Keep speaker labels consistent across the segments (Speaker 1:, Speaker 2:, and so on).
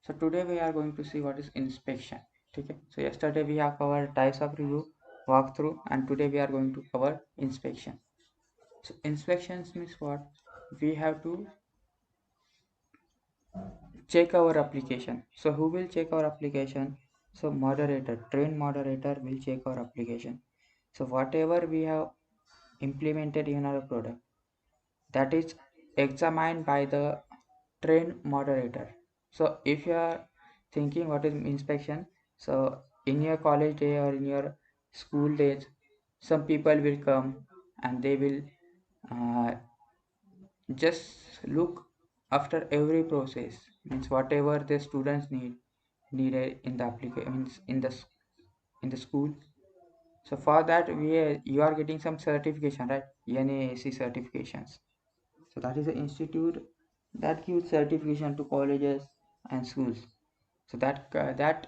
Speaker 1: So today we are going to see what is inspection. Okay. So yesterday we have covered types of review, walkthrough, and today we are going to cover inspection. So inspections means what? We have to check our application. So who will check our application? So moderator, trained moderator will check our application. So whatever we have implemented in our product, that is examined by the trained moderator. So if you are thinking what is inspection, so in your college day or in your school days, some people will come and they will uh, just look after every process, means whatever the students needed in the application, means in the school. So for that you are getting some certification, right? NAAC certifications. So that is the institute that gives certification to colleges and schools. So that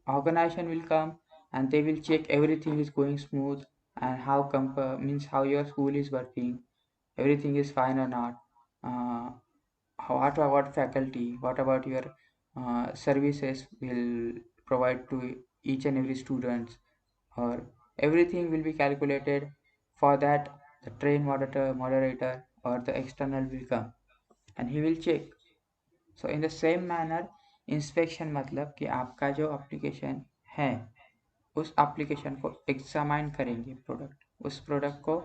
Speaker 1: organization will come and they will check everything is going smooth, and how means how your school is working, everything is fine or not. Uh, what about faculty? What about your services will provide to each and every student, or everything will be calculated. For that, the train moderator or the external will come and he will check. So in the same manner, inspection मतलब कि आपका जो application है उस application को examine करेंगे, उस product को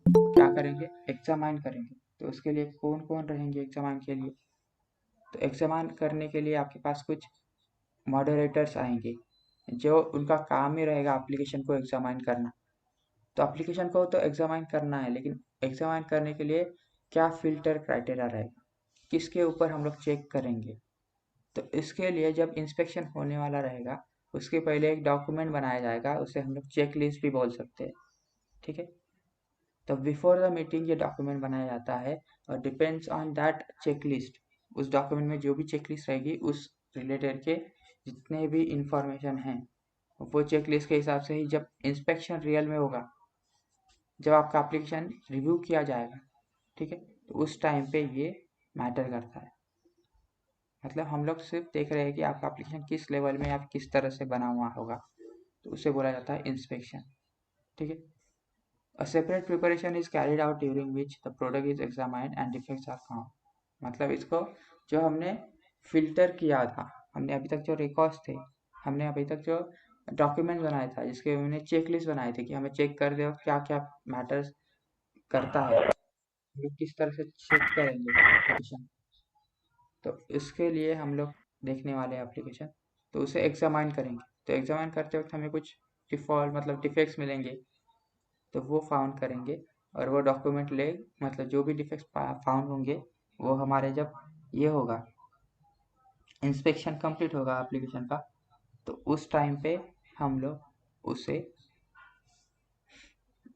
Speaker 1: क्या करेंगे, एग्जामाइन करेंगे। तो उसके लिए कौन कौन रहेंगे एग्जामाइन के लिए? तो एग्जामाइन करने के लिए आपके पास कुछ मॉडरेटर्स आएंगे जो उनका काम ही रहेगा एप्लीकेशन को एग्जामाइन करना। तो एप्लीकेशन को तो एग्जामाइन करना है, लेकिन एग्जामाइन करने के लिए क्या फिल्टर क्राइटेरिया रहेगा, किसके ऊपर हम लोग चेक करेंगे? तो इसके लिए जब इंस्पेक्शन होने वाला रहेगा उसके पहले एक डॉक्यूमेंट बनाया जाएगा, उसे हम लोग चेक लिस्ट भी बोल सकते हैं। ठीक है। तो बिफोर द मीटिंग ये डॉक्यूमेंट बनाया जाता है और depends on that check list, उस डॉक्यूमेंट में जो भी चेक लिस्ट रहेगी उस रिलेटेड के जितने भी इंफॉर्मेशन हैं वो चेक लिस्ट के हिसाब से ही जब इंस्पेक्शन रियल में होगा, जब आपका एप्लीकेशन रिव्यू किया जाएगा, ठीक है, तो उस टाइम पे ये मैटर करता है। मतलब हम लोग सिर्फ देख रहे हैं कि आपका एप्लीकेशन किस लेवल में या किस तरह से बना हुआ होगा, तो उसे बोला जाता है इंस्पेक्शन। ठीक है। A separate preparation is carried out during which the product is examined and defects are found. मतलब इसको जो हमने फिल्टर किया था, हमने अभी तक जो रिकॉर्ड्स थे, हमने अभी तक जो डॉक्यूमेंट बनाया था जिसके हमने चेक लिस्ट बनाए थे कि हमें चेक कर दे क्या क्या मैटर्स करता है, हम किस तरह से चेक करेंगे एप्लीकेशन। तो इसके लिए हम लोग देखने वाले एप्लीकेशन, तो उसे एग्जामाइन करेंगे। तो एग्जामाइन करते वक्त हमें कुछ डिफॉल्ट मतलब डिफेक्ट्स मिलेंगे, तो वो फाउंड करेंगे और वो डॉक्यूमेंट ले, मतलब जो भी डिफेक्ट्स फाउंड होंगे वो हमारे जब ये होगा इंस्पेक्शन कंप्लीट होगा एप्लीकेशन का, तो उस टाइम पे हम लोग उसे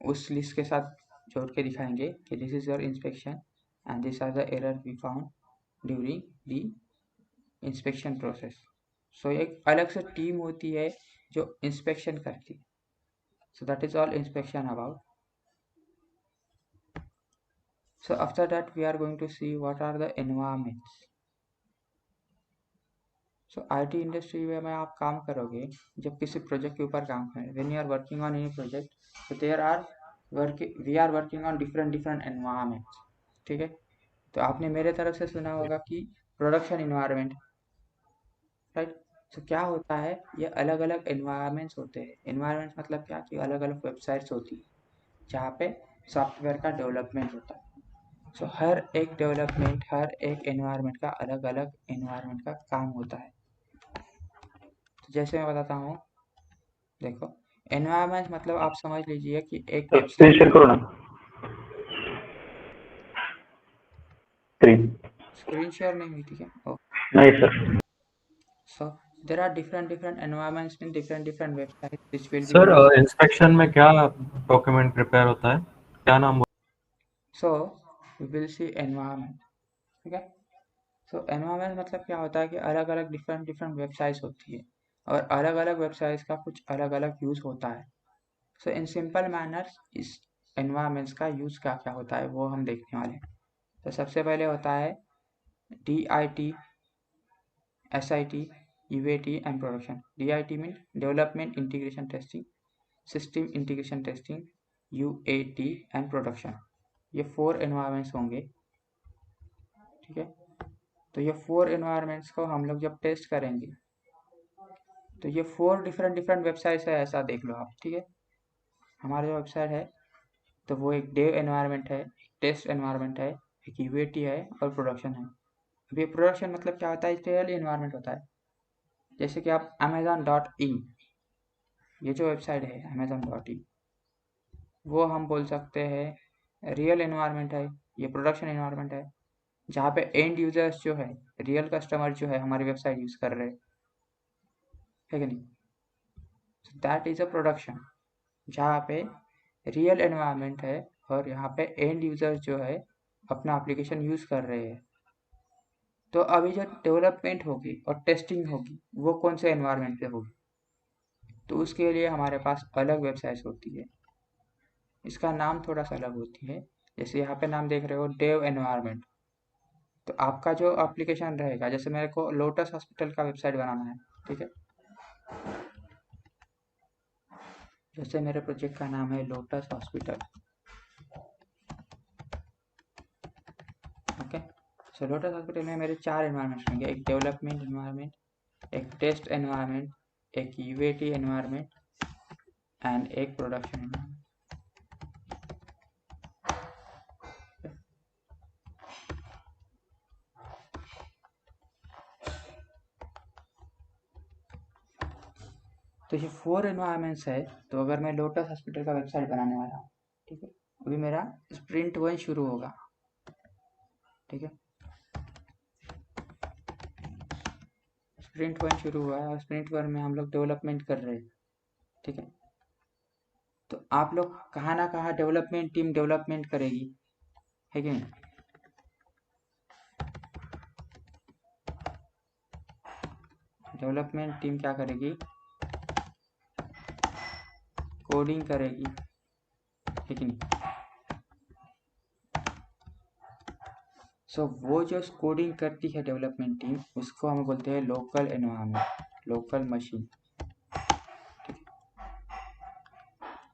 Speaker 1: उस लिस्ट के साथ जोड़ के दिखाएंगे कि this is your inspection and this are the error we found during the inspection process. So एक अलग से टीम होती है जो इंस्पेक्शन करती है। So that is all inspection about. So after that we are going to see what are the environments. So IT industry में आप काम करोगे, जब किसी प्रोजेक्ट के ऊपर काम करें, when you are working on any project, so we are working on different environments. ठीक है। तो आपने मेरे तरफ से सुना होगा कि प्रोडक्शन इन्वायरमेंट, राइट। सो क्या होता है, ये अलग अलग एनवायरनमेंट्स होते हैं। एनवायरनमेंट्स मतलब क्या, कि अलग अलग वेबसाइट्स होती है जहाँ पे सॉफ्टवेयर का डेवलपमेंट होता है। सो हर एक डेवलपमेंट, हर एक एनवायरनमेंट का अलग अलग एनवायरनमेंट का काम होता है। तो जैसे मैं बताता हूँ, देखो एनवायरनमेंट मतलब आप समझ लीजिए कि एक
Speaker 2: स्क्रीन शेयर करो ना।
Speaker 1: स्क्रीन शेयर नहीं हुई, ठीक है।
Speaker 2: नहीं sir.
Speaker 1: So there are different environments in different websites which will be
Speaker 2: sir
Speaker 1: used.
Speaker 2: Inspection में क्या डॉक्यूमेंट प्रिपेयर होता है, क्या नाम?
Speaker 1: सो we will see environment, ठीक है। सो एनवायरनमेंट मतलब क्या होता है कि अलग अलग डिफरेंट वेबसाइट्स होती है और अलग अलग वेबसाइट्स का कुछ अलग अलग यूज़ होता है। सो इन सिंपल मैनर्स इस एनवायरनमेंट्स का यूज़ क्या क्या होता है वो हम देखने वाले हैं। तो सबसे पहले होता है DIT, SIT, UAT and production. DIT means development integration testing, system integration testing, UAT and production. ये 4 एनवायरमेंट्स होंगे, ठीक है। तो ये 4 एनवायरमेंट्स को हम लोग जब टेस्ट करेंगे तो ये 4 डिफरेंट वेबसाइट्स है, ऐसा देख लो आप, ठीक है। हमारा जो वेबसाइट है तो वो एक डेव एनवायरनमेंट है, एक टेस्ट एनवायरनमेंट है, एक यूएटी है और प्रोडक्शन है। अब ये प्रोडक्शन मतलब क्या होता है, रियल एनवायरनमेंट होता है। जैसे कि आप amazon.in, ये जो वेबसाइट है amazon.in, वो हम बोल सकते हैं रियल एनवायरनमेंट है, ये प्रोडक्शन एनवायरनमेंट है, जहाँ पे एंड यूजर्स जो है, रियल कस्टमर जो है हमारी वेबसाइट यूज कर रहे हैं, है कि नहीं। So that is a production, जहाँ पे रियल एनवायरनमेंट है और यहाँ पे एंड यूजर्स जो है अपना एप्लीकेशन यूज कर रहे हैं। तो अभी जो डेवलपमेंट होगी और टेस्टिंग होगी वो कौन से एनवायरनमेंट पे होगी, तो उसके लिए हमारे पास अलग वेबसाइट्स होती है, इसका नाम थोड़ा सा अलग होती है। जैसे यहाँ पे नाम देख रहे हो डेव एनवायरनमेंट, तो आपका जो एप्लीकेशन रहेगा, जैसे मेरे को लोटस हॉस्पिटल का वेबसाइट बनाना है, ठीक है। जैसे मेरे प्रोजेक्ट का नाम है लोटस हॉस्पिटल, ओके। सो लोटस हॉस्पिटल में मेरे 4 एनवायरनमेंट होंगे, एक डेवलपमेंट एनवायरनमेंट, एक टेस्ट एनवायरनमेंट, एक यूएटी एनवायरनमेंट एंड एक प्रोडक्शन एनवायरनमेंट। तो ये 4 एनवायरनमेंट्स है। तो अगर मैं लोटस हॉस्पिटल का वेबसाइट बनाने वाला हूँ, ठीक है, अभी मेरा स्प्रिंट 1 शुरू होगा, ठीक है। स्प्रिंट 1 शुरू हुआ है और स्प्रिंट 1 में हम लोग डेवलपमेंट कर रहे हैं, ठीक है। तो आप लोग कहाँ ना कहाँ डेवलपमेंट टीम डेवलपमेंट करेगी, है कि नहीं। डेवलपमेंट टीम क्या करेगी, कोडिंग करेगी, है कि नहीं। सो वो जो कोडिंग करती है डेवलपमेंट टीम, उसको हम बोलते हैं लोकल एनवायरनमेंट, लोकल मशीन।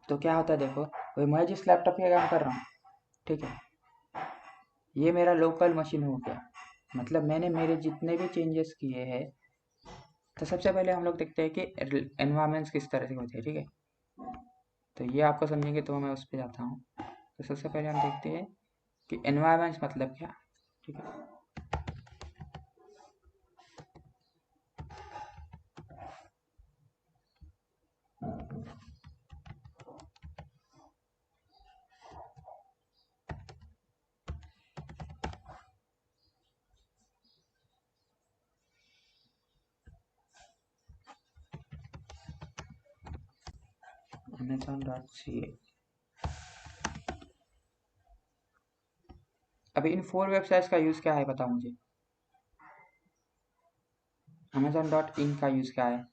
Speaker 1: तो क्या होता है, देखो भाई मैं जिस लैपटॉप पे काम कर रहा हूँ, ठीक है, ये मेरा लोकल मशीन हो गया, मतलब मैंने मेरे जितने भी चेंजेस किए हैं। तो सबसे पहले हम लोग देखते हैं कि एनवायरनमेंट्स किस तरह से होते हैं, ठीक है। तो ये आपको समझेंगे तो मैं उस पर जाता हूँ। तो सबसे पहले हम देखते हैं कि एनवायरनमेंट्स मतलब क्या, ठीक है। amazon.ca, अभी इन 4 वेबसाइट्स का यूज़ क्या है बताओ मुझे। amazon.in का यूज़ क्या है,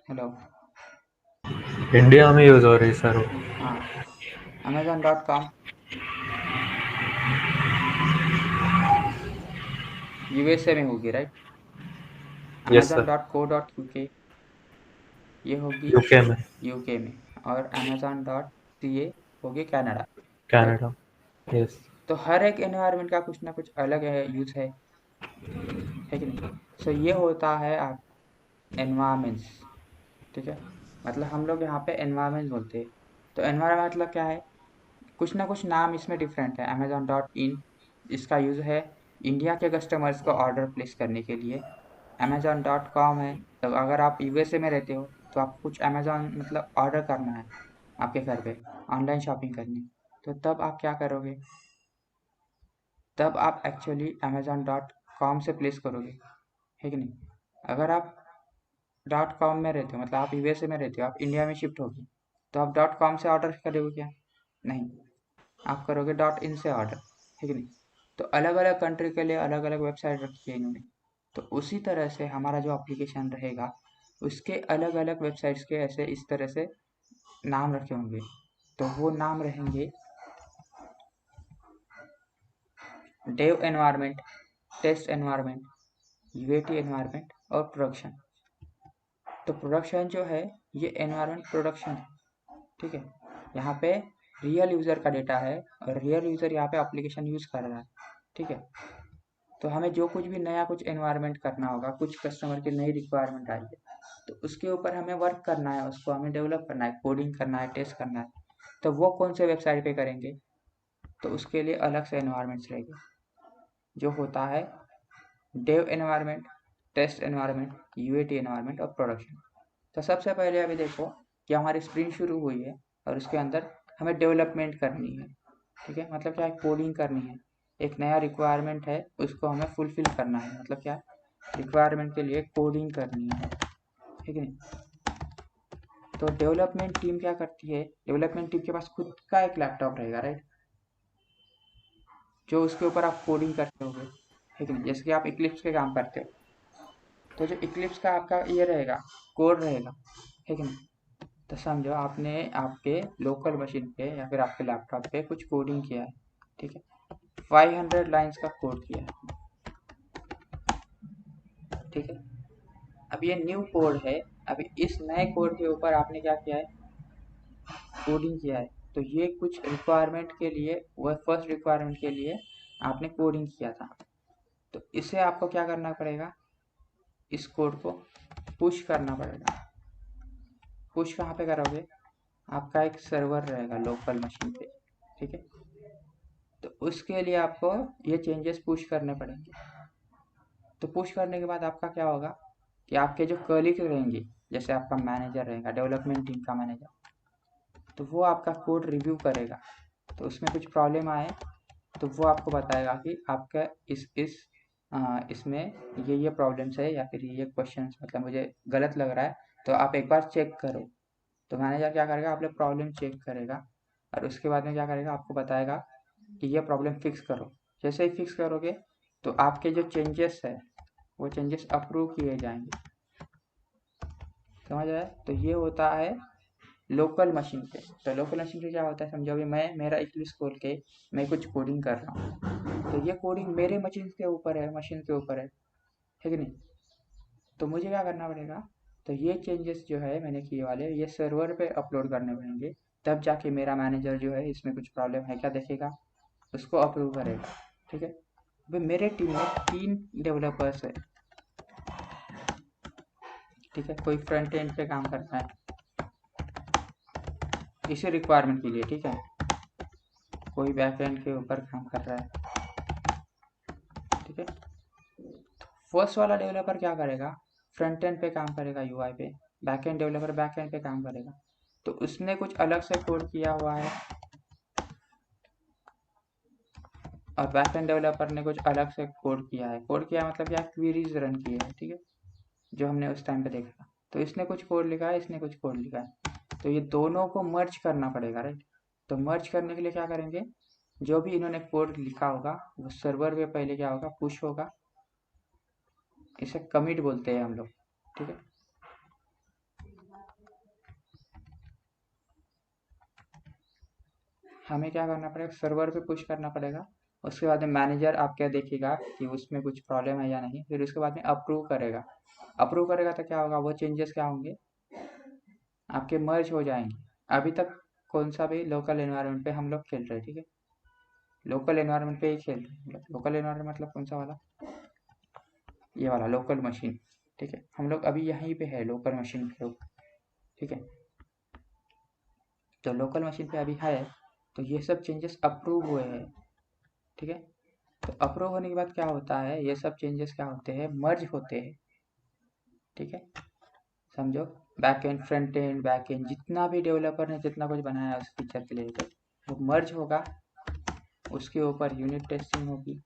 Speaker 1: हेलो।
Speaker 2: इंडिया में यूज हो रही सर वो।
Speaker 1: हाँ, amazon.com यूएसए में होगी, राइट।
Speaker 2: यस सर,
Speaker 1: amazon.co.uk ये होगी
Speaker 2: यूके में,
Speaker 1: यूके में, और amazon.ca होगी कनाडा, राइट।
Speaker 2: Canada, yes.
Speaker 1: तो हर एक एनवायरनमेंट का कुछ ना कुछ अलग है यूज है कि नहीं। सो ये होता है आप एनवायरमेंट्स, ठीक है। मतलब हम लोग यहाँ पे एनवायरमेंट बोलते हैं। तो एनवायरमेंट मतलब क्या है, कुछ ना कुछ नाम इसमें डिफरेंट है। amazon.in इसका यूज़ है इंडिया के कस्टमर्स को ऑर्डर प्लेस करने के लिए। amazon.com है, तो अगर आप यूएसए में रहते हो तो आप कुछ अमेज़ॉन मतलब ऑर्डर करना है आपके घर पे, ऑनलाइन शॉपिंग करनी, तो तब आप क्या करोगे, तब आप एक्चुअली amazon.com से प्लेस करोगे, है कि नहीं। अगर आप .com में रहते हो, मतलब आप यूएसए में रहते हो, आप इंडिया में शिफ्ट होगे, तो आप .com से ऑर्डर करोगे क्या, नहीं, आप करोगे .in से ऑर्डर, है कि नहीं। तो अलग अलग कंट्री के लिए अलग अलग वेबसाइट रखी है इन्होंने। तो उसी तरह से हमारा जो एप्लीकेशन रहेगा उसके अलग अलग वेबसाइट्स के ऐसे इस तरह से नाम रखे होंगे। तो वो नाम रहेंगे dev environment, test environment, UAT environment और प्रोडक्शन। तो प्रोडक्शन जो है ये एनवायरनमेंट प्रोडक्शन है, ठीक है। यहाँ पे रियल यूज़र का डेटा है और रियल यूज़र यहाँ पे एप्लीकेशन यूज़ कर रहा है, ठीक है। तो हमें जो कुछ भी नया कुछ एनवायरनमेंट करना होगा, कुछ कस्टमर की नई रिक्वायरमेंट आई है तो उसके ऊपर हमें वर्क करना है, उसको हमें डेवलप करना है, कोडिंग करना है, टेस्ट करना है। तो वो कौन से वेबसाइट पे करेंगे? तो उसके लिए अलग से एनवायरनमेंट्स रहेंगे जो होता है dev environment, test environment, UAT environment और प्रोडक्शन। तो सबसे पहले अभी देखो कि हमारी स्प्रिंट शुरू हुई है और उसके अंदर हमें डेवलपमेंट करनी है, ठीक है। मतलब क्या है, कोडिंग करनी है। एक नया रिक्वायरमेंट है उसको हमें फुलफिल करना है, मतलब क्या, रिक्वायरमेंट के लिए कोडिंग करनी है, ठीक है। तो डेवलपमेंट टीम क्या करती है, डेवलपमेंट टीम के पास खुद का एक लैपटॉप रहेगा, राइट, जो उसके ऊपर आप कोडिंग करते होगे, ठीक है। जैसे कि आप इक्लिप्स पे काम करते हो तो जो इक्लिप्स का आपका ये रहेगा, कोड रहेगा, ठीक है। तो समझो आपने आपके लोकल मशीन पे या फिर आपके लैपटॉप पे कुछ कोडिंग किया है, ठीक है। 500 लाइंस का कोड किया है, ठीक है। अब ये न्यू कोड है, अभी इस नए कोड के ऊपर आपने क्या किया है, कोडिंग किया है। तो ये कुछ रिक्वायरमेंट के लिए, वह फर्स्ट रिक्वायरमेंट के लिए आपने कोडिंग किया था। तो इसे आपको क्या करना पड़ेगा, इस कोड को पुश करना पड़ेगा। पुश कहाँ पे करोगे, आपका एक सर्वर रहेगा लोकल मशीन पे, ठीक है। तो उसके लिए आपको ये चेंजेस पुश करने पड़ेंगे। तो पुश करने के बाद आपका क्या होगा कि आपके जो कलीग रहेंगे, जैसे आपका मैनेजर रहेगा, डेवलपमेंट टीम का मैनेजर, तो वो आपका कोड रिव्यू करेगा। तो उसमें कुछ प्रॉब्लम आए तो वो आपको बताएगा कि आपका इसमें ये प्रॉब्लम्स है या फिर ये क्वेश्चंस मतलब मुझे गलत लग रहा है, तो आप एक बार चेक करो। तो मैनेजर क्या करेगा, आप लोग प्रॉब्लम चेक करेगा और उसके बाद में क्या करेगा, आपको बताएगा कि ये प्रॉब्लम फिक्स करो। जैसे ही फिक्स करोगे तो आपके जो चेंजेस है वो चेंजेस अप्रूव किए जाएंगे, समझ आया। तो ये होता है लोकल मशीन पे। तो लोकल मशीन पे क्या होता है, समझो अभी मैं मेरा इक्लिप्स खोल के मैं कुछ कोडिंग कर रहा हूँ, तो ये कोडिंग मेरे मशीन के ऊपर है, मशीन के ऊपर है कि नहीं। तो मुझे क्या करना पड़ेगा, तो ये चेंजेस जो है मैंने किए वाले ये सर्वर पे अपलोड करने पड़ेंगे। तब जाके मेरा मैनेजर जो है इसमें कुछ प्रॉब्लम है क्या देखेगा, उसको अप्रूव करेगा, ठीक है। अभी मेरे टीम में 3 डेवलपर्स है, ठीक है। कोई फ्रंट एंड पे काम करता है इसी रिक्वायरमेंट के लिए, ठीक है। कोई बैक एंड के ऊपर काम कर रहा है, ठीक है। फर्स्ट वाला डेवलपर क्या करेगा, फ्रंट एंड पे काम करेगा यूआई पे, back end developer back and पे काम करेगा। तो उसने कुछ अलग से कोड किया हुआ है और बैक एंड डेवलपर ने कुछ अलग से कोड किया है। कोड किया मतलब क्या, क्वेरीज रन किए हैं, ठीक है, जो हमने उस टाइम पे देखा। तो इसने कुछ कोड लिखा है, इसने कुछ कोड लिखा है, तो ये दोनों को मर्ज करना पड़ेगा, राइट। तो मर्ज करने के लिए क्या करेंगे, जो भी इन्होंने कोड लिखा होगा वो सर्वर पे पहले क्या होगा, पुश होगा। इसे कमिट बोलते हैं हम लोग, ठीक है। हमें क्या करना पड़ेगा, सर्वर पे पुश करना पड़ेगा। उसके बाद में मैनेजर आप क्या देखेगा कि उसमें कुछ प्रॉब्लम है या नहीं, फिर उसके बाद में अप्रूव करेगा। अप्रूव करेगा तो क्या होगा, वो चेंजेस क्या होंगे, आपके मर्ज हो जाएंगे। अभी तक कौन सा भी लोकल एनवायरनमेंट पे हम लोग खेल रहे हैं, ठीक है, लोकल एनवायरनमेंट पे ही खेल रहे हैं। लोकल एनवायरनमेंट मतलब कौन सा वाला, ये वाला लोकल मशीन, ठीक है। हम लोग अभी यहीं पे है लोकल मशीन के ऊपर, ठीक है। तो लोकल मशीन पे अभी है, तो ये सब चेंजेस अप्रूव हुए हैं, ठीक है। तो अप्रूव होने के बाद क्या होता है, ये सब चेंजेस क्या होते हैं, मर्ज होते हैं, ठीक है। समझो back and front end back and जितना भी डेवलपर ने जितना कुछ बनाया है उस फीचर के लिए तो वो मर्ज होगा, उसके ऊपर यूनिट टेस्टिंग होगी।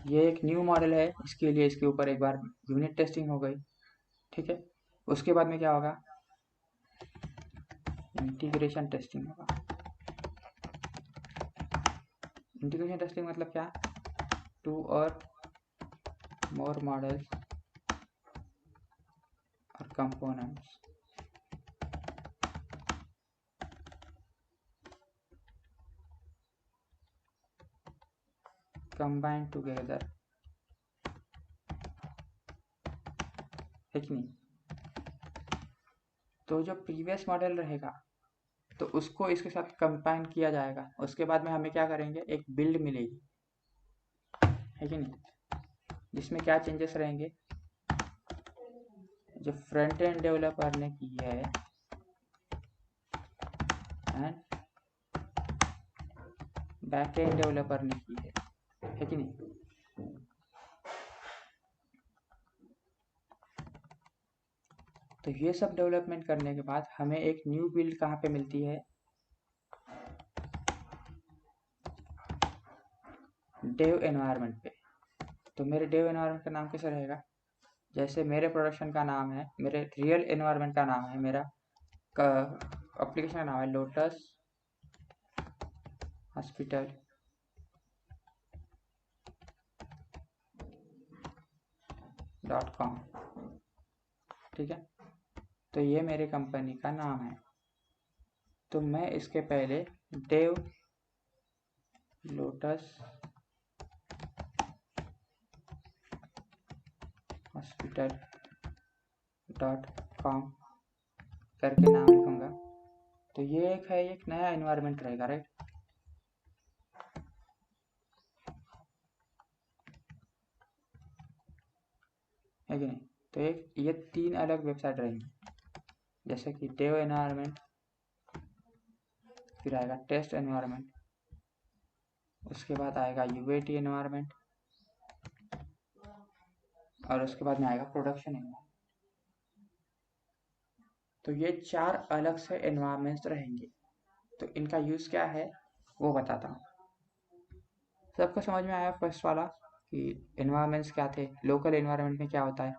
Speaker 1: ये एक न्यू मॉडल है, इसके लिए इसके ऊपर एक बार यूनिट टेस्टिंग हो गई, ठीक है। उसके बाद में क्या होगा, इंटीग्रेशन टेस्टिंग होगा। इंटीग्रेशन टेस्टिंग मतलब क्या? 2 और more models or components combined together, है कि नहीं? तो जो प्रीवियस मॉडल रहेगा तो उसको इसके साथ कंबाइन किया जाएगा, उसके बाद में हमें क्या करेंगे, एक बिल्ड मिलेगी, है कि नहीं, जिसमें क्या चेंजेस रहेंगे, जो फ्रंट एंड डेवलपर ने की है एंड बैक एंड डेवलपर ने की है कि नहीं? तो ये सब डेवलपमेंट करने के बाद हमें एक न्यू बिल्ड कहाँ पे मिलती है, डेव एनवायरनमेंट पे। तो मेरे डेव एनवायरनमेंट का नाम कैसे रहेगा, जैसे मेरे प्रोडक्शन का नाम है, मेरे रियल एनवायरनमेंट का नाम है, मेरा एप्लीकेशन का नाम है लोटस हॉस्पिटल .com, ठीक है। तो ये मेरे कंपनी का नाम है। तो मैं इसके पहले डेव लोटस हॉस्पिटल .com करके नाम लिखूंगा। तो ये एक नया एनवायरनमेंट रहेगा, राइट। है कि नहीं? तो ये 3 अलग वेबसाइट रहेंगी, जैसे कि डेव एनवायरनमेंट, फिर आएगा टेस्ट एनवायरनमेंट, उसके बाद आएगा यूएटी एनवायरनमेंट, और उसके बाद में आएगा प्रोडक्शन एनवायरनमेंट। तो ये 4 अलग से एनवायरनमेंट्स रहेंगे। तो इनका यूज़ क्या है वो बताता हूँ। सबको समझ में आया फर्स्ट वाला कि एनवायरनमेंट्स क्या थे, लोकल एनवायरनमेंट में क्या होता है।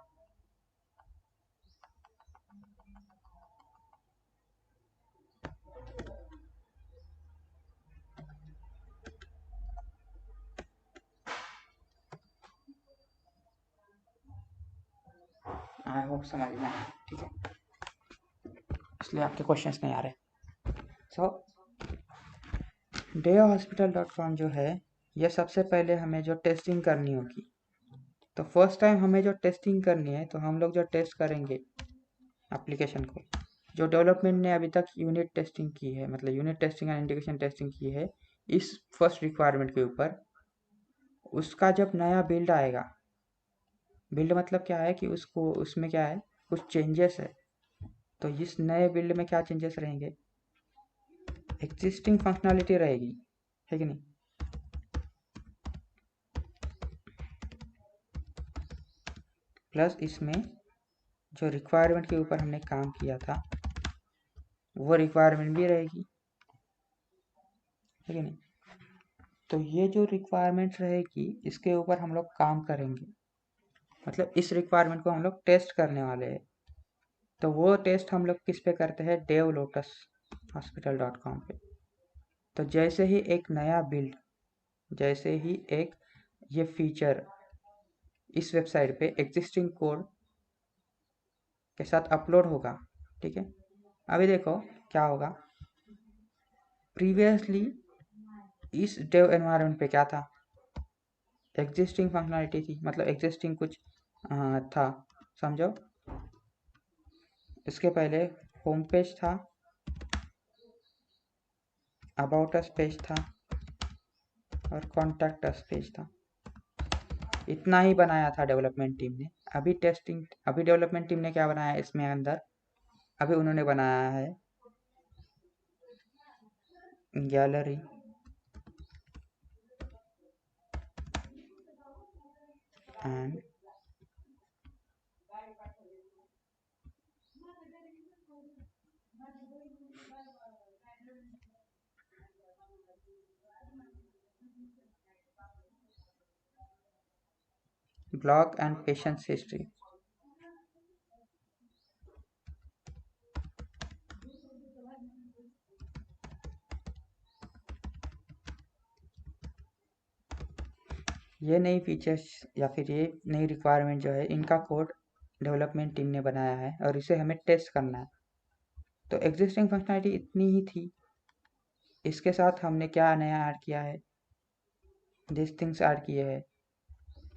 Speaker 1: आई होप समझ में आया, ठीक है, इसलिए आपके क्वेश्चंस नहीं आ रहे। सो DeoHospital.com जो है, ये सबसे पहले हमें जो टेस्टिंग करनी होगी, तो फर्स्ट टाइम हमें जो टेस्टिंग करनी है, तो हम लोग जो टेस्ट करेंगे एप्लीकेशन को, जो डेवलपमेंट ने अभी तक यूनिट टेस्टिंग की है, मतलब unit testing and integration testing की है इस फर्स्ट रिक्वायरमेंट के ऊपर, उसका जब नया बिल्ड आएगा, बिल्ड मतलब क्या है कि उसको उसमें क्या है, कुछ चेंजेस है। तो इस नए बिल्ड में क्या चेंजेस रहेंगे, एग्जिस्टिंग फंक्शनैलिटी रहेगी, है कि नहीं। प्लस इसमें जो रिक्वायरमेंट के ऊपर हमने काम किया था वो रिक्वायरमेंट भी रहेगी, है कि नहीं। तो ये जो रिक्वायरमेंट रहेगी इसके ऊपर हम लोग काम करेंगे, मतलब इस रिक्वायरमेंट को हम लोग टेस्ट करने वाले हैं। तो वो टेस्ट हम लोग किस पे करते हैं, DeoLotusHospital.com पे। तो जैसे ही एक नया बिल्ड, जैसे ही एक ये फीचर इस वेबसाइट पे एग्जिस्टिंग कोड के साथ अपलोड होगा, ठीक है। अभी देखो क्या होगा, प्रीवियसली इस डेव एनवायरनमेंट पे क्या था, एग्जिस्टिंग फंक्शनैलिटी थी, मतलब एग्जिस्टिंग कुछ था, समझो। इसके पहले होम पेज था, अबाउट अस पेज था और कॉन्टैक्ट अस पेज था। इतना ही बनाया था डेवलपमेंट टीम ने। अभी डेवलपमेंट टीम ने क्या बनाया इसमें अंदर, अभी उन्होंने बनाया है gallery and blog and patience history. ये नई फीचर्स या फिर ये नई रिक्वायरमेंट जो है, इनका कोड डेवलपमेंट टीम ने बनाया है और इसे हमें टेस्ट करना है। तो एग्जिस्टिंग फंक्शनैलिटी इतनी ही थी, इसके साथ हमने क्या नया ऐड किया है, दिस थिंग्स ऐड किए हैं।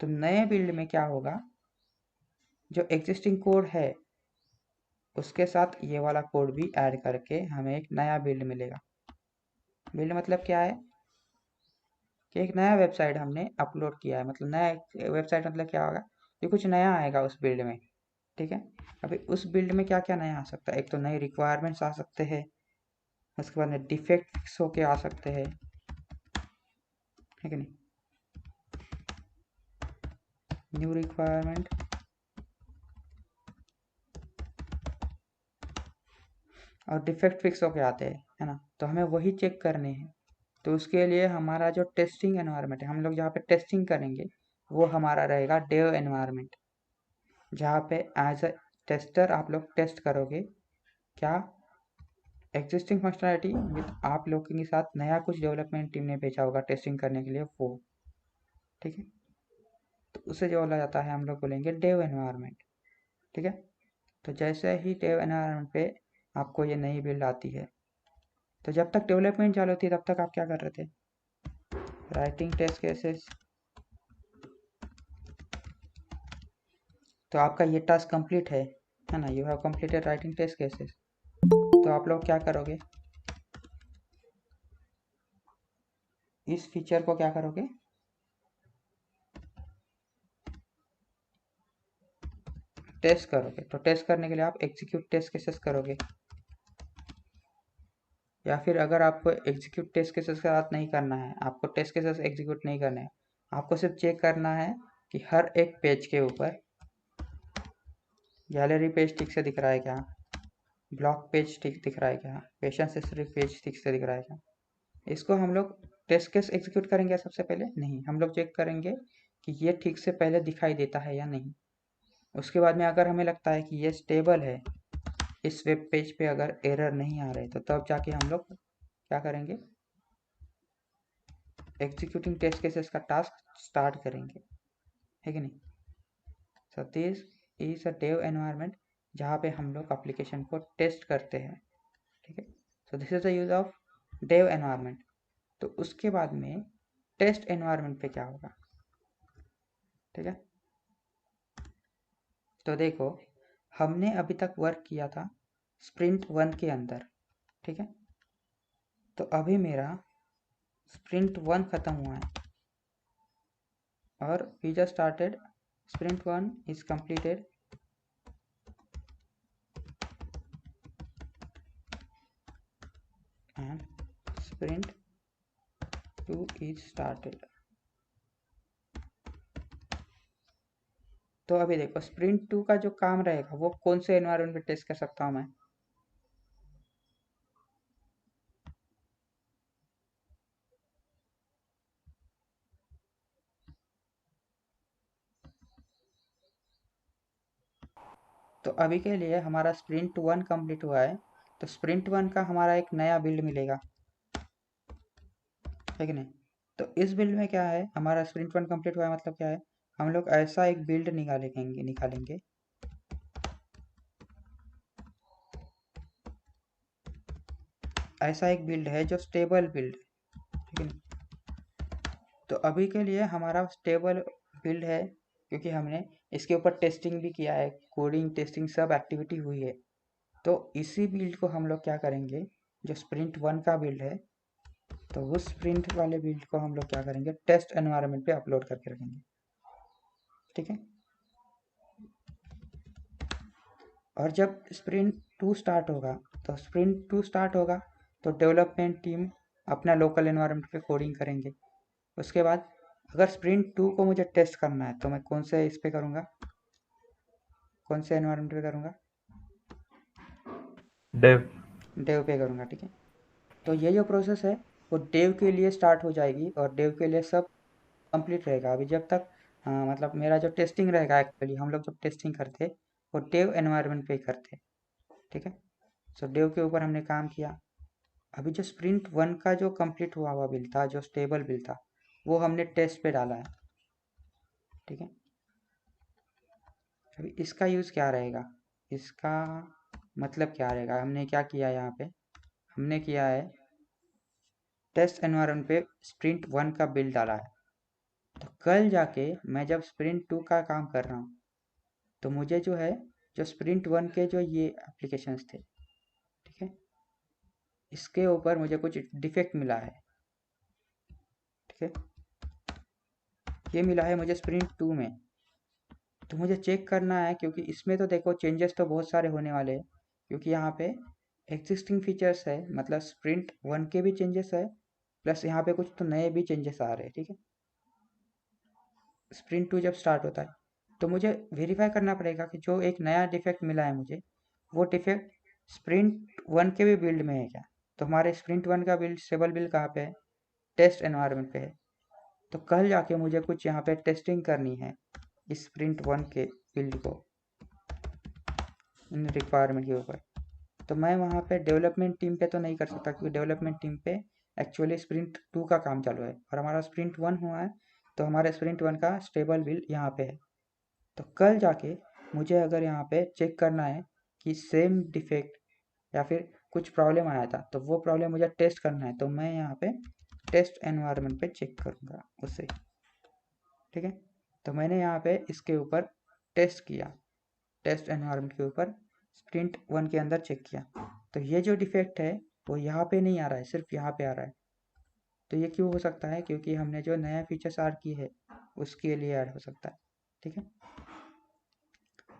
Speaker 1: तो नए बिल्ड में क्या होगा, जो एग्जिस्टिंग कोड है उसके साथ ये वाला कोड भी ऐड करके हमें एक नया बिल्ड मिलेगा। बिल्ड मतलब क्या है कि एक नया वेबसाइट हमने अपलोड किया है, मतलब नया वेबसाइट मतलब क्या होगा कि कुछ नया आएगा उस बिल्ड में। ठीक है, अभी उस बिल्ड में क्या क्या नया आ सकता है, एक तो नई रिक्वायरमेंट्स आ सकते हैं, उसके बाद में डिफेक्ट फिक्स होके आ सकते हैं, है कि नहीं, न्यू रिक्वायरमेंट और डिफेक्ट फिक्स होके आते हैं, है ना। तो हमें वही चेक करने हैं। तो उसके लिए हमारा जो टेस्टिंग एनवायरनमेंट है, हम लोग जहाँ पे टेस्टिंग करेंगे वो हमारा रहेगा डेव एनवायरनमेंट, जहाँ पे एज अ टेस्टर आप लोग टेस्ट करोगे क्या एग्जिस्टिंग फंक्शनैलिटी विद आप लोगों के साथ नया कुछ डेवलपमेंट टीम ने भेजा होगा टेस्टिंग करने के लिए वो। ठीक है, तो उसे जो बोला जाता है हम लोग बोलेंगे डेव एनवायरनमेंट। ठीक है, तो जैसे ही डेव एनवायरनमेंट पे आपको ये नई बिल्ड आती है, तो जब तक डेवलपमेंट चालू थी तब तक आप क्या कर रहे थे, राइटिंग टेस्ट केसेस। तो आपका ये टास्क कंप्लीट है ना, you have completed writing test cases. तो आप लोग क्या करोगे, इस फीचर को क्या करोगे, टेस्ट करोगे। तो टेस्ट करने के लिए आप एग्जीक्यूट टेस्ट केसेस करोगे, या फिर अगर आपको एग्जीक्यूट टेस्ट केसेस के साथ नहीं करना है, आपको टेस्ट केसेस एग्जीक्यूट नहीं करना है, आपको सिर्फ चेक करना है कि हर एक पेज के ऊपर गैलरी पेज ठीक से दिख रहा है क्या, ब्लॉक पेज ठीक दिख रहा है क्या, पेशेंट हिस्ट्री पेज ठीक से दिख रहा है क्या। इसको हम लोग टेस्ट केस एग्जीक्यूट करेंगे सबसे पहले नहीं, हम लोग चेक करेंगे कि ये ठीक से पहले दिखाई देता है या नहीं। उसके बाद में अगर हमें लगता है कि ये स्टेबल है, इस वेब पेज पे अगर एरर नहीं आ रहे, तो तब जाके हम लोग क्या करेंगे, एग्जीक्यूटिंग टेस्ट केसेस का टास्क स्टार्ट करेंगे, है कि नहीं। सो this is a Dave environment जहाँ पे हम लोग एप्लीकेशन को टेस्ट करते हैं। ठीक है, so this is the use of dev environment. तो उसके बाद में टेस्ट एनवायरनमेंट पे क्या होगा, ठीक है। तो देखो, हमने अभी तक वर्क किया था स्प्रिंट 1 के अंदर। ठीक है, तो अभी मेरा स्प्रिंट 1 ख़त्म हुआ है और we just started sprint 1 is completed and sprint 2 is started। तो अभी देखो sprint 2 का जो काम रहेगा वो कौन से एनवायरनमेंट पे टेस्ट कर सकता हूँ मैं, तो अभी के लिए हमारा sprint 1 कंप्लीट हुआ है, तो sprint 1 का हमारा एक नया बिल्ड मिलेगा, है कि नहीं। तो इस बिल्ड में क्या है, हमारा sprint 1 कंप्लीट हुआ है मतलब क्या है, हम लोग ऐसा एक बिल्ड निकालेंगे ऐसा एक बिल्ड है जो स्टेबल बिल्ड, ठीक है। तो अभी के लिए हमारा स्टेबल बिल्ड है क्योंकि हमने इसके ऊपर टेस्टिंग भी किया है, कोडिंग टेस्टिंग सब एक्टिविटी हुई है। तो इसी बिल्ड को हम लोग क्या करेंगे, जो स्प्रिंट 1 का बिल्ड है, तो उस स्प्रिंट वाले बिल्ड को हम लोग क्या करेंगे, टेस्ट एनवायरनमेंट पे अपलोड करके रखेंगे। ठीक है, और जब स्प्रिंट 2 स्टार्ट होगा, तो डेवलपमेंट टीम अपना लोकल एनवायरनमेंट पे कोडिंग करेंगे। उसके बाद अगर स्प्रिंट 2 को मुझे टेस्ट करना है तो मैं कौन से इस पे करूँगा, कौन से एनवायरनमेंट पे करूँगा,
Speaker 2: डेव।
Speaker 1: डेव पे करूँगा। ठीक है, तो ये जो प्रोसेस है वो डेव के लिए स्टार्ट हो जाएगी और डेव के लिए सब कंप्लीट रहेगा। अभी जब तक मतलब मेरा जो टेस्टिंग रहेगा, एक्चुअली हम लोग जब टेस्टिंग करते वो डेव एनवायरनमेंट पे ही करते। ठीक है, सो डेव के ऊपर हमने काम किया। अभी जो स्प्रिंट 1 का जो कंप्लीट हुआ हुआ बिल था, जो स्टेबल बिल था, वो हमने टेस्ट पे डाला है। ठीक है। अभी इसका यूज़ क्या रहेगा, इसका मतलब क्या रहेगा, हमने क्या किया यहाँ पे, हमने किया है टेस्ट एनवायरनमेंट पे स्प्रिंट 1 का बिल्ड डाला है। तो कल जाके मैं जब स्प्रिंट 2 का काम कर रहा हूँ तो मुझे जो है जो स्प्रिंट 1 के जो ये एप्लीकेशंस थे, ठीक है, इसके ऊपर मुझे कुछ डिफेक्ट मिला है, ठीक है, ये मिला है मुझे स्प्रिंट 2 में। तो मुझे चेक करना है क्योंकि इसमें तो देखो चेंजेस तो बहुत सारे होने वाले हैं, क्योंकि यहाँ पे एग्जिस्टिंग फीचर्स है, मतलब स्प्रिंट 1 के भी चेंजेस है, प्लस यहाँ पे कुछ तो नए भी चेंजेस आ रहे हैं, ठीक है। स्प्रिंट 2 जब स्टार्ट होता है तो मुझे वेरीफाई करना पड़ेगा कि जो एक नया डिफेक्ट मिला है मुझे, वो डिफेक्ट स्प्रिंट 1 के भी बिल्ड में है क्या। तो हमारे स्प्रिंट 1 का बिल्ड स्टेबल बिल्ड कहाँ पे है, टेस्ट एनवायरनमेंट पे है। तो कल जाके मुझे कुछ यहाँ पे टेस्टिंग करनी है इस स्प्रिंट 1 के बिल्ड को इन रिक्वायरमेंट के ऊपर। तो मैं वहाँ पे डेवलपमेंट टीम पे तो नहीं कर सकता, क्योंकि डेवलपमेंट टीम पे एक्चुअली स्प्रिंट 2 का काम चालू है और हमारा स्प्रिंट 1 हुआ है। तो हमारे स्प्रिंट 1 का स्टेबल बिल्ड यहाँ पे है। तो कल जाके मुझे अगर यहाँ पे चेक करना है कि सेम डिफेक्ट या फिर कुछ प्रॉब्लम आया था, तो वो प्रॉब्लम मुझे टेस्ट करना है, तो मैं यहाँ पे टेस्ट एनवायरनमेंट पे चेक करूँगा उससे, ठीक है। तो मैंने यहाँ पे इसके ऊपर टेस्ट किया, टेस्ट एनवायरनमेंट के ऊपर स्प्रिंट 1 के अंदर चेक किया। तो ये जो डिफेक्ट है वो यहाँ पे नहीं आ रहा है, सिर्फ यहाँ पे आ रहा है। तो ये क्यों हो सकता है, क्योंकि हमने जो नया फीचर्स ऐड की है उसके लिए ऐड हो सकता है, ठीक है।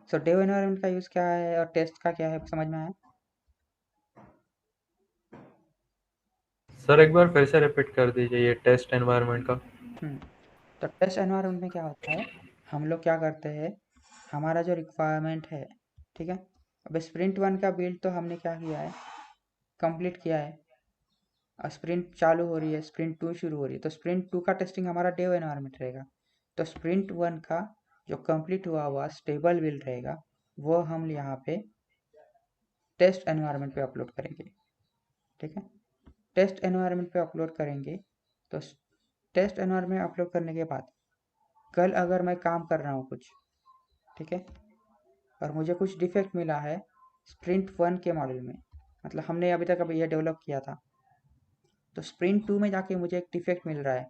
Speaker 1: सो डेव एनवायरनमेंट का यूज़ क्या है और टेस्ट का क्या है, समझ में आया।
Speaker 2: सर एक बार फिर से रिपीट कर दीजिए ये टेस्ट एनवायरनमेंट का।
Speaker 1: तो टेस्ट एनवायरनमेंट में क्या होता है, हम लोग क्या करते हैं, हमारा जो रिक्वायरमेंट है, ठीक है। अब स्प्रिंट 1 का बिल्ड तो हमने क्या किया है, कंप्लीट किया है, और स्प्रिंट चालू हो रही है, स्प्रिंट 2 शुरू हो रही है। तो स्प्रिंट 2 का टेस्टिंग हमारा डेव एनवायरनमेंट रहेगा। तो स्प्रिंट 1 का जो कंप्लीट हुआ हुआ स्टेबल बिल्ड रहेगा वो हम यहाँ पे टेस्ट एनवायरनमेंट पे अपलोड करेंगे, ठीक है। टेस्ट एनवायरनमेंट पे अपलोड करेंगे तो टेस्ट एनवायरनमेंट अपलोड करने के बाद कल अगर मैं काम कर रहा हूँ कुछ, ठीक है, और मुझे कुछ डिफेक्ट मिला है स्प्रिंट 1 के मॉडल में, मतलब हमने अभी तक अभी ये डेवलप किया था, तो स्प्रिंट 2 में जाके मुझे एक डिफेक्ट मिल रहा है।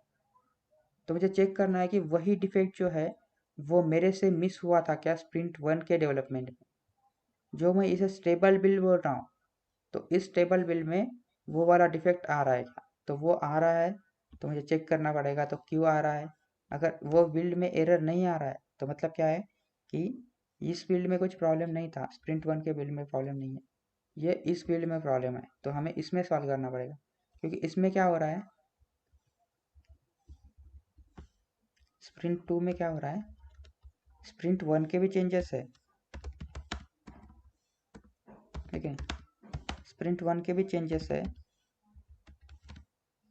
Speaker 1: तो मुझे चेक करना है कि वही डिफेक्ट जो है वो मेरे से मिस हुआ था क्या स्प्रिंट 1 के डेवलपमेंट में। जो मैं इसे स्टेबल बिल्ड बोल रहा हूँ, तो इस स्टेबल बिल्ड में वो वाला डिफेक्ट आ रहा है क्या, तो वो आ रहा है। तो मुझे चेक करना पड़ेगा तो क्यों आ रहा है। अगर वो बिल्ड में एरर नहीं आ रहा है तो मतलब क्या है कि इस बिल्ड में कुछ प्रॉब्लम नहीं था, स्प्रिंट 1 के बिल्ड में प्रॉब्लम नहीं है, ये इस बिल्ड में प्रॉब्लम है। तो हमें इसमें सॉल्व करना पड़ेगा, क्योंकि इसमें क्या हो रहा है, स्प्रिंट 2 में क्या हो रहा है, स्प्रिंट 1 के भी चेंजेस है, ठीक है, स्प्रिंट 1 के भी चेंजेस है,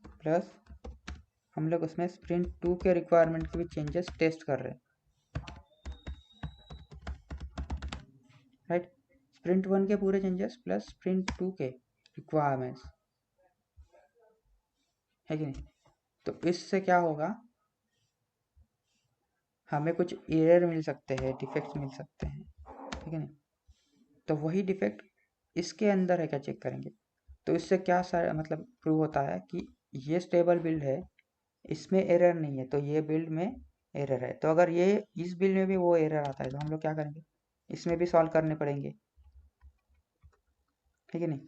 Speaker 1: प्लस हम लोग उसमें स्प्रिंट 2 के रिक्वायरमेंट के भी चेंजेस टेस्ट कर रहे हैं, राइट। स्प्रिंट 1 के पूरे चेंजेस प्लस स्प्रिंट 2 के रिक्वायरमेंट्स, है कि नहीं। तो इससे क्या होगा, हमें कुछ एरर मिल सकते हैं, डिफेक्ट्स मिल सकते हैं, ठीक है नहीं। तो वही डिफेक्ट इसके अंदर है क्या चेक करेंगे। तो इससे क्या सारा मतलब प्रूव होता है कि ये स्टेबल बिल्ड है, इसमें एरर नहीं है, तो ये बिल्ड में एरर है। तो अगर ये इस बिल्ड में भी वो एरर आता है तो हम लोग क्या करेंगे, इसमें भी सॉल्व करने पड़ेंगे, ठीक है नहीं।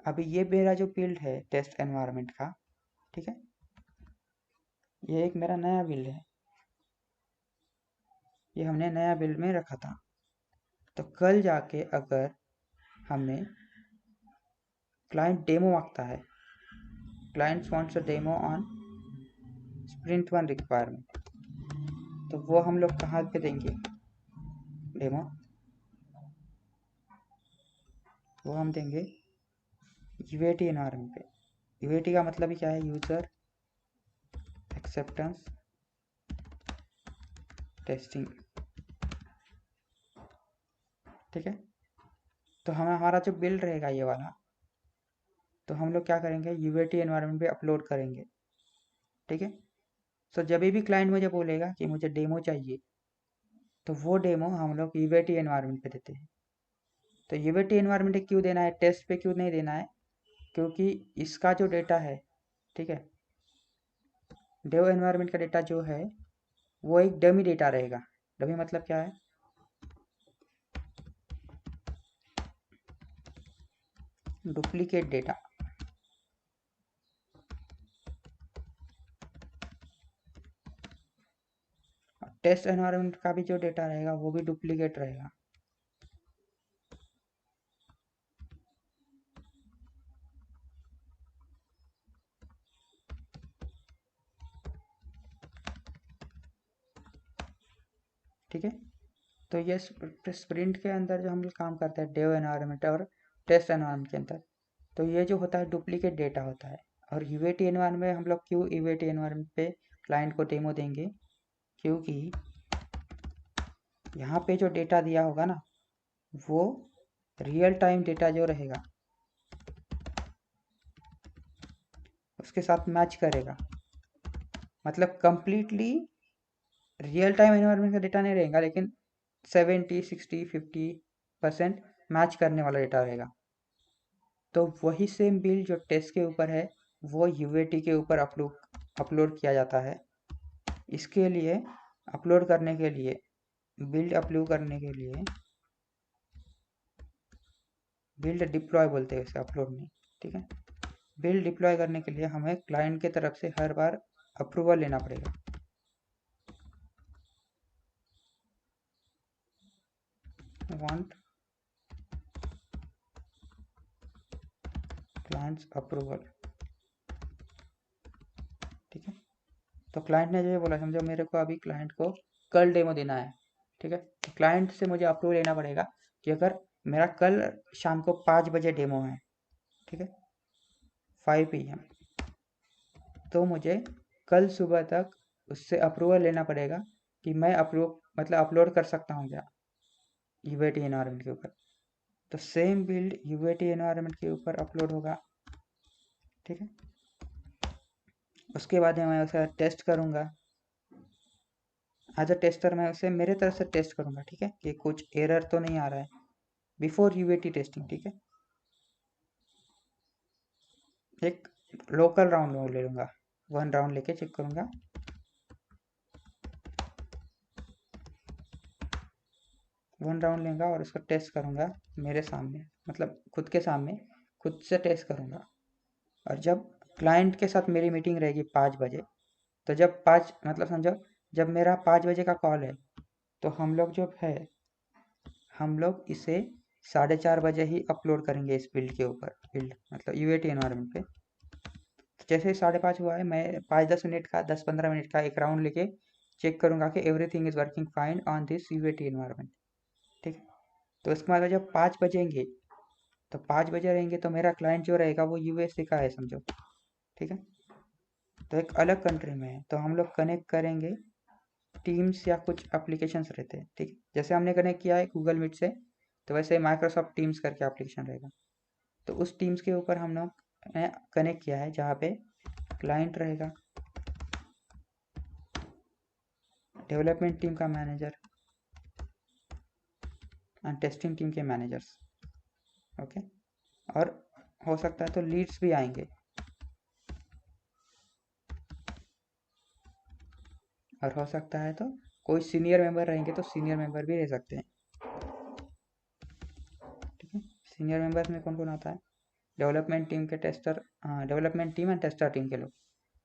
Speaker 1: अभी ये मेरा जो बिल्ड है टेस्ट एनवायरनमेंट का, ठीक है, ये एक मेरा नया बिल्ड है, ये हमने नया बिल्ड में रखा था। तो कल जाके अगर हमें क्लाइंट डेमो मांगता है, client wants a demo on sprint 1 requirement, तो वो हम लोग कहाँ पे देंगे डेमो, वो हम देंगे यूएटी एनवायरनमेंट पे। यूएटी का मतलब ही क्या है, यूजर एक्सेप्टेंस टेस्टिंग, ठीक है। तो हम हमारा जो बिल्ड रहेगा ये वाला, तो हम लोग क्या करेंगे यूएटी एनवायरनमेंट पे अपलोड करेंगे, ठीक है। सो जब भी क्लाइंट मुझे बोलेगा कि मुझे डेमो चाहिए, तो वो डेमो हम लोग यूएटी एनवायरनमेंट पे देते हैं। तो यूएटी एनवायरनमेंट क्यों देना है, टेस्ट पे क्यों नहीं देना है? क्योंकि इसका जो डेटा है, ठीक है, डेव एनवायरनमेंट का डेटा जो है वो एक डमी डेटा रहेगा। डमी मतलब क्या है? Duplicate data. टेस्ट एनवायरनमेंट का भी जो डेटा रहेगा वो भी डुप्लीकेट रहेगा। ठीक है, तो ये स्प्रिंट के अंदर जो हम लोग काम करते हैं डेव एनवायरनमेंट और टेस्ट एनवायरनमेंट के अंदर, तो ये जो होता है डुप्लीकेट डेटा होता है। और यूएटी एनवायरनमेंट में हम लोग क्यों यूएटी एनवायरनमेंट पे क्लाइंट को डेमो देंगे? क्योंकि यहाँ पे जो डेटा दिया होगा ना, वो रियल टाइम डेटा जो रहेगा उसके साथ मैच करेगा। मतलब कंप्लीटली रियल टाइम एनवायरनमेंट का डेटा नहीं रहेगा, लेकिन 70, 60, 50% मैच करने वाला डेटा रहेगा। तो वही सेम बिल्ड जो टेस्ट के ऊपर है वो यूएटी के ऊपर अपलोड किया जाता है। इसके लिए अपलोड करने के लिए, बिल्ड अपलोड करने के लिए, बिल्ड डिप्लॉय बोलते हैं इसे, अपलोड नहीं, ठीक है। बिल्ड डिप्लॉय करने के लिए हमें क्लाइंट की तरफ से हर बार अप्रूवल लेना पड़ेगा। वांट क्लाइंट्स अप्रूवल, ठीक है। तो क्लाइंट ने जो बोला, समझो मेरे को अभी क्लाइंट को कल डेमो देना है, ठीक है। तो क्लाइंट से मुझे अप्रूवल लेना पड़ेगा कि अगर मेरा कल शाम को 5 बजे डेमो है, ठीक है, 5 PM, तो मुझे कल सुबह तक उससे अप्रूवल लेना पड़ेगा कि मैं अपलोड कर सकता हूँ क्या यूएटी एनवायरनमेंट के ऊपर। तो सेम बिल्ड यूएटी एनवायरनमेंट के ऊपर अपलोड होगा, ठीक है। उसके बाद मैं उसे टेस्ट करूँगा। एज अ टेस्टर मैं उसे मेरे तरफ से टेस्ट करूँगा, ठीक है, कि कुछ एरर तो नहीं आ रहा है बिफोर यूएटी टेस्टिंग, ठीक है। एक लोकल राउंड ले लूँगा, 1 राउंड लेके चेक करूँगा। 1 राउंड लेगा और उसको टेस्ट करूँगा मेरे सामने, मतलब खुद के सामने, खुद से टेस्ट करूँगा। और जब क्लाइंट के साथ मेरी मीटिंग रहेगी 5 बजे, तो जब 5 मतलब समझो जब मेरा 5 बजे का कॉल है, तो हम लोग जो है हम लोग इसे 4:30 बजे ही अपलोड करेंगे इस बिल्ड के ऊपर, बिल्ड मतलब यूएटी एनवायरनमेंट पे। तो जैसे ही 5:30 हुआ है, मैं 5-10 मिनट का, 10-15 मिनट का एक राउंड लेके चेक करूँगा कि everything is working fine on this UAT environment, ठीक है। तो उसके बाद जब 5 बजेंगे, तो 5 बजे रहेंगे तो मेरा क्लाइंट जो रहेगा वो यूएसए का है समझो, ठीक है। तो एक अलग कंट्री में है, तो हम लोग कनेक्ट करेंगे टीम्स या कुछ एप्लीकेशंस रहते हैं, ठीक है। जैसे हमने कनेक्ट किया है गूगल मीट से, तो वैसे माइक्रोसॉफ्ट टीम्स करके एप्लीकेशन रहेगा। तो उस टीम्स के ऊपर हम लोग ने कनेक्ट किया है, जहाँ पे क्लाइंट रहेगा, डेवलपमेंट टीम का मैनेजर एंड टेस्टिंग टीम के मैनेजर्स, ओके। और हो सकता है तो लीड्स भी आएंगे, और हो सकता है तो कोई सीनियर मेंबर रहेंगे तो सीनियर मेंबर भी रह सकते हैं, ठीक है। सीनियर मेंबर्स में कौन कौन आता है? डेवलपमेंट टीम के tester, development team and tester team के लोग।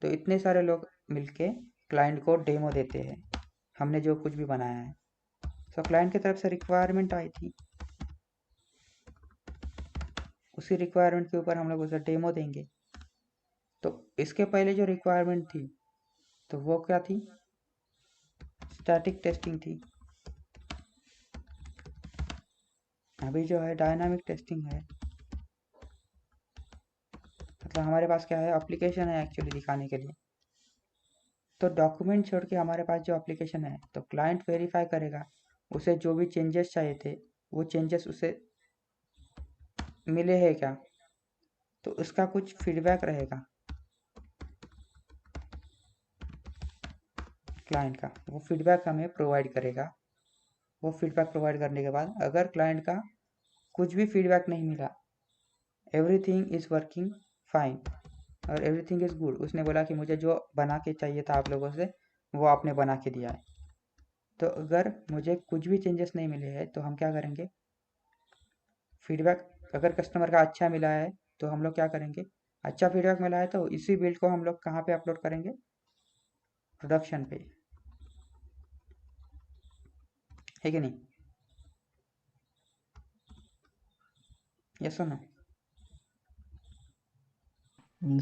Speaker 1: तो इतने सारे लोग मिलके क्लाइंट को डेमो देते हैं, हमने जो कुछ भी बनाया है। सो क्लाइंट की तरफ से रिक्वायरमेंट आई थी, उसी रिक्वायरमेंट के ऊपर हम लोग उसे डेमो देंगे। तो इसके पहले जो रिक्वायरमेंट थी, तो वो क्या थी? स्टैटिक टेस्टिंग थी। अभी जो है डायनामिक टेस्टिंग है। मतलब हमारे पास क्या है, एप्लीकेशन है एक्चुअली दिखाने के लिए। तो डॉक्यूमेंट छोड़ के हमारे पास जो एप्लीकेशन है, तो क्लाइंट वेरीफाई करेगा, उसे जो भी चेंजेस चाहिए थे वो चेंजेस उसे मिले हैं क्या, तो उसका कुछ फीडबैक रहेगा। क्लाइंट का, वो फीडबैक हमें प्रोवाइड करेगा। वो फीडबैक प्रोवाइड करने के बाद अगर क्लाइंट का कुछ भी फीडबैक नहीं मिला, एवरीथिंग इज़ वर्किंग फाइन और एवरीथिंग इज़ गुड, उसने बोला कि मुझे जो बना के चाहिए था आप लोगों से वो आपने बना के दिया है, तो अगर मुझे कुछ भी चेंजेस नहीं मिले हैं तो हम क्या करेंगे, फीडबैक अगर कस्टमर का अच्छा मिला है तो हम लोग क्या करेंगे, अच्छा फीडबैक मिला है तो इसी बिल्ड को हम लोग कहाँ पे अपलोड करेंगे, प्रोडक्शन पे, है कि नहीं? यस और no?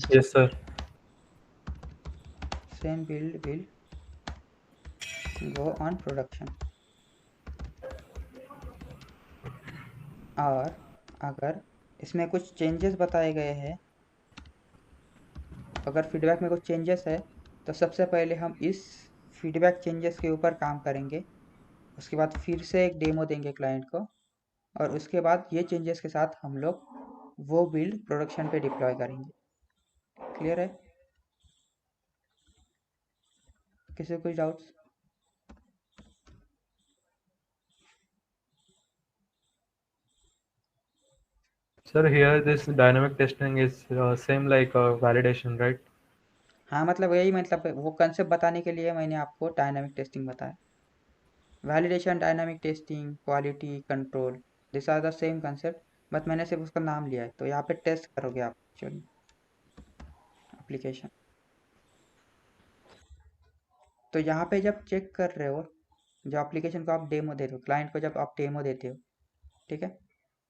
Speaker 2: Yes, sir.
Speaker 1: Same build will go on production. और अगर इसमें कुछ चेंजेस बताए गए हैं, अगर फीडबैक में कुछ चेंजेस है तो सबसे पहले हम इस फीडबैक चेंजेस के ऊपर काम करेंगे, उसके बाद फिर से एक डेमो देंगे क्लाइंट को, और उसके बाद ये चेंजेस के साथ हम लोग वो बिल्ड प्रोडक्शन पे डिप्लॉय करेंगे। क्लियर है? किसी को कुछ doubts?
Speaker 2: Sir, here this dynamic testing is same like validation, right?
Speaker 1: हाँ, मतलब यही, मतलब वो कंसेप्ट बताने के लिए मैंने आपको डायनामिक टेस्टिंग बताया। Validation, dynamic testing, quality control, this are the same concept, but मैंने सिर्फ उसका नाम लिया है। तो यहाँ पे टेस्ट करोगे आप एक्चुअली एप्लीकेशन। तो यहाँ पे जब चेक कर रहे हो, जो एप्लीकेशन को आप डेमो देते हो, क्लाइंट को जब आप डेमो देते हो, ठीक है,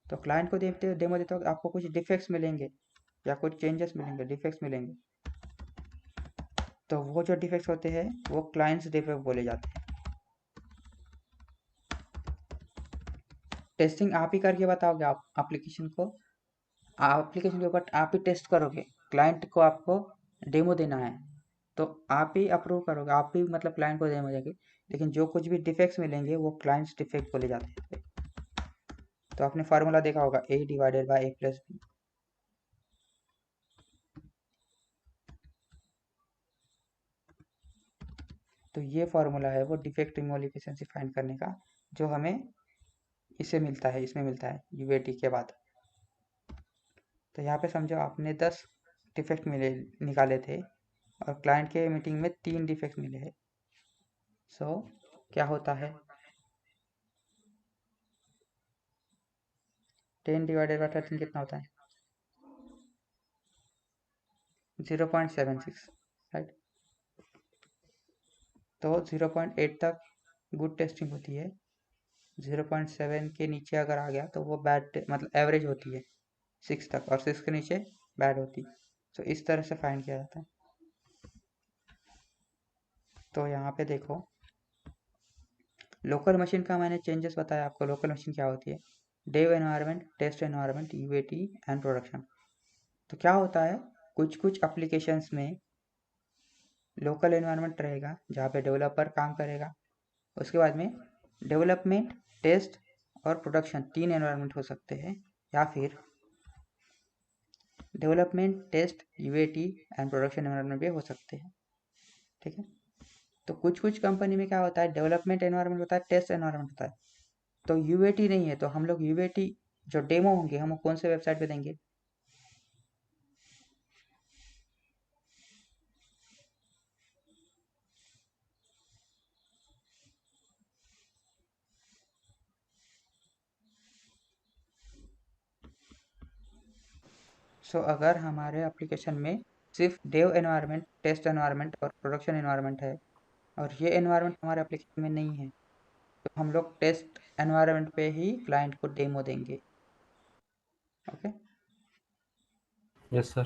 Speaker 1: तो क्लाइंट को देते हो, डेमो देते हो, आपको कुछ डिफेक्ट्स मिलेंगे या कुछ चेंजेस मिलेंगे, डिफेक्ट्स मिलेंगे। तो वो जो डिफेक्ट्स होते हैं वो क्लाइंट्स डिफेक्ट बोले जाते हैं। टेस्टिंग आप ही करके बताओगे, आप एप्लीकेशन को, एप्लीकेशन के ऊपर आप ही टेस्ट करोगे, क्लाइंट को आपको डेमो देना है तो आप ही अप्रूव करोगे, आप ही मतलब क्लाइंट को डेमो देंगे, लेकिन जो कुछ भी डिफेक्ट्स मिलेंगे वो क्लाइंट्स डिफेक्ट बोले जाते हैं। तो आपने फार्मूला देखा होगा, A/A+B। तो ये फार्मूला है वो डिफेक्ट रिमूवल एफिशिएंसी फाइंड करने का, जो हमें इससे मिलता है, इसमें मिलता है यूएटी के बाद। तो यहाँ पे समझो आपने 10 डिफेक्ट मिले निकाले थे और क्लाइंट के मीटिंग में 3 डिफेक्ट मिले हैं। सो क्या होता है, 10/13 कितना होता है, 0.76, राइट? तो 0.8 तक गुड टेस्टिंग होती है, 0.7 के नीचे अगर आ गया तो वो बैड, मतलब एवरेज होती है 6 तक, और 6 के नीचे बैड होती है। तो इस तरह से फाइंड किया जाता है। तो यहाँ पे देखो, लोकल मशीन का मैंने चेंजेस बताया आपको। लोकल मशीन क्या होती है, dev environment, test environment, UAT and production. तो क्या होता है, कुछ कुछ एप्लीकेशंस में लोकल एनवायरनमेंट रहेगा जहाँ पे डेवलपर काम करेगा, उसके बाद में डेवलपमेंट, टेस्ट और प्रोडक्शन 3 एनवायरनमेंट हो सकते हैं, या फिर development, test, UAT and production environment भी हो सकते हैं, ठीक है। तो कुछ कुछ कंपनी में क्या होता है, डेवलपमेंट एनवायरनमेंट होता है, टेस्ट एनवायरनमेंट होता है, तो यूएटी नहीं है, तो हम लोग यूएटी जो डेमो होंगे हम कौन से वेबसाइट पे देंगे, अगर हमारे एप्लीकेशन में सिर्फ डेव एनवायरनमेंट, टेस्ट एनवायरनमेंट और प्रोडक्शन एनवायरनमेंट है, और ये एनवायरनमेंट हमारे एप्लीकेशन में नहीं है, तो हम लोग टेस्ट एनवायरनमेंट पे ही क्लाइंट को डेमो देंगे। ओके।
Speaker 2: Yes, sir.